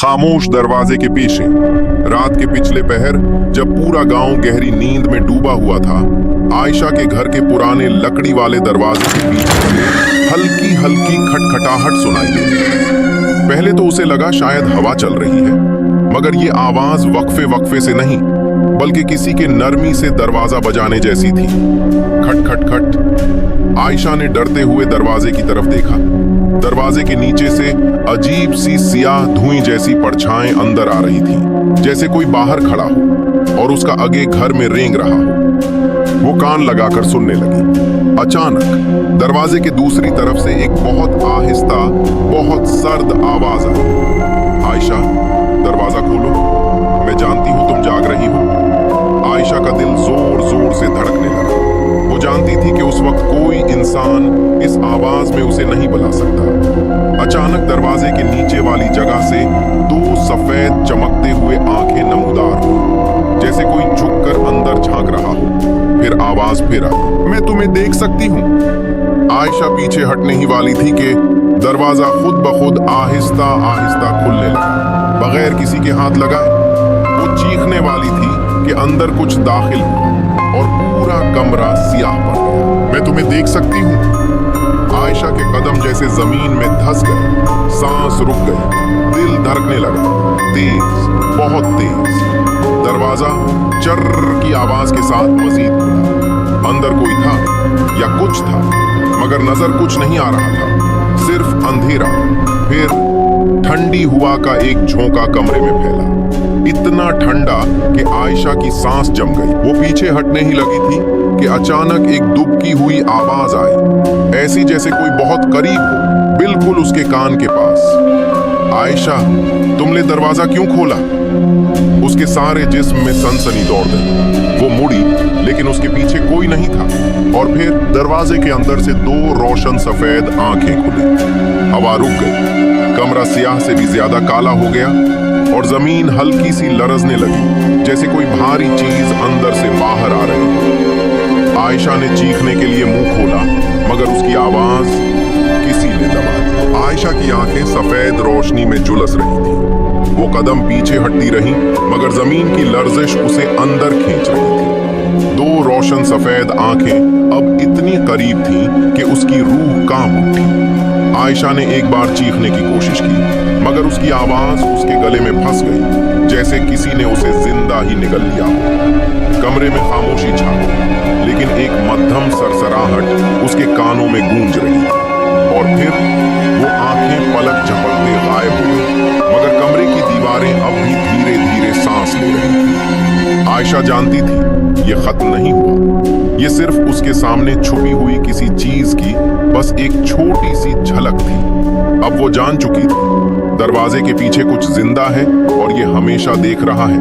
खामोश दरवाजे के पीछे रात के पिछले पहर जब पूरा गांव गहरी नींद में डूबा हुआ था, आयशा के घर के पुराने लकड़ी वाले दरवाजे के पीछे हल्की हल्की खटखटाहट सुनाई दी। पहले तो उसे लगा शायद हवा चल रही है, मगर ये आवाज वक्फे वक्फे से नहीं बल्कि किसी के नरमी से दरवाजा बजाने जैसी थी। खट खट खट। आयशा ने डरते हुए दरवाजे की तरफ देखा। दरवाजे के नीचे से अजीब सी सियाह धुएं जैसी परछाएं अंदर आ रही थी, जैसे कोई बाहर खड़ा हो और उसका आगे घर में रेंग रहा हो। वो कान लगाकर सुनने लगी। अचानक दरवाजे के दूसरी तरफ से एक बहुत आहिस्ता, बहुत सर्द आवाज आई। आयशा, दरवाजा खोलो, मैं जानती हूं तुम जाग रही हो। आयशा का दिल जोर जोर से धड़कने लगा। वो जानती थी कि उस वक्त कोई इंसान इस आवाज में उसे नहीं बुला सकता। अचानक दरवाजे के नीचे वाली जगह से दो सफेद चमकते हुए आंखें नमूदार हुई, जैसे कोई झुककर अंदर झांक रहा हो। फिर आवाज फिर आई, मैं तुम्हें देख सकती हूँ। आयशा पीछे हटने ही वाली थी कि दरवाजा खुद ब खुद आहिस्ता आहिस्ता खुलने लगा, बगैर किसी के हाथ लगाए। वो चीखने वाली थी कि अंदर कुछ दाखिल हुआ और पूरा कमरा सियाह पड़ गया। मैं तुम्हें देख सकती हूँ। आयशा के कदम जैसे जमीन में धंस गए, सांस रुक गई, दिल धड़कने लगा, तेज, बहुत तेज। दरवाजा चर्र की आवाज के साथ मजीद खुला। अंदर कोई था या कुछ था, मगर नजर कुछ नहीं आ रहा था, सिर्फ अंधेरा। फिर ठंडी हवा का एक झोंका कमरे में फैला, इतना ठंडा कि आयशा की सांस जम गई। वो पीछे हटने ही लगी थी कि अचानक एक दुबकी हुई आवाज आई, ऐसी जैसे कोई बहुत करीब हो, बिल्कुल उसके कान के पास। आयशा, तुमने दरवाजा क्यों खोला? उसके सारे जिस्म में सनसनी दौड़ गई। वो मुड़ी, लेकिन उसके पीछे कोई नहीं था। और फिर दरवाजे के अंदर से दो रोशन सफेद आंखें खुली। हवा रुक गई, कमरा सियाह से भी ज्यादा काला हो गया और जमीन हल्की सी लरजने लगी, जैसे कोई भारी चीज अंदर से बाहर आ रही है। आयशा ने चीखने के लिए मुंह खोला, मगर उसकी आवाज किसी ने दबा दी। आयशा की आंखें सफेद रोशनी में झुलस रही थी। वो कदम पीछे हटती रही, मगर जमीन की लर्जिश उसे अंदर खींच रही थी। दो रोशन सफेद आंखें अब इतनी करीब थीं कि उसकी रूह कांप उठी। आयशा ने एक बार चीखने की कोशिश की, मगर उसकी आवाज उसके गले में फंस गई, जैसे किसी ने उसे जिंदा ही निगल लिया हो। कमरे में खामोशी छा गई, लेकिन एक मध्यम सरसराहट उसके कानों में गूंज रही थी। और फिर वो आंखें पलक झपकते गायब हो गई, मगर कमरे की दीवारें अब भी धीरे धीरे सांस ले रही थी। आयशा जानती थी ये खत्म नहीं हुआ, ये सिर्फ उसके सामने छुपी हुई किसी चीज की बस एक छोटी सी झलक थी। अब वो जान चुकी थी, दरवाजे के पीछे कुछ जिंदा है और ये हमेशा देख रहा है।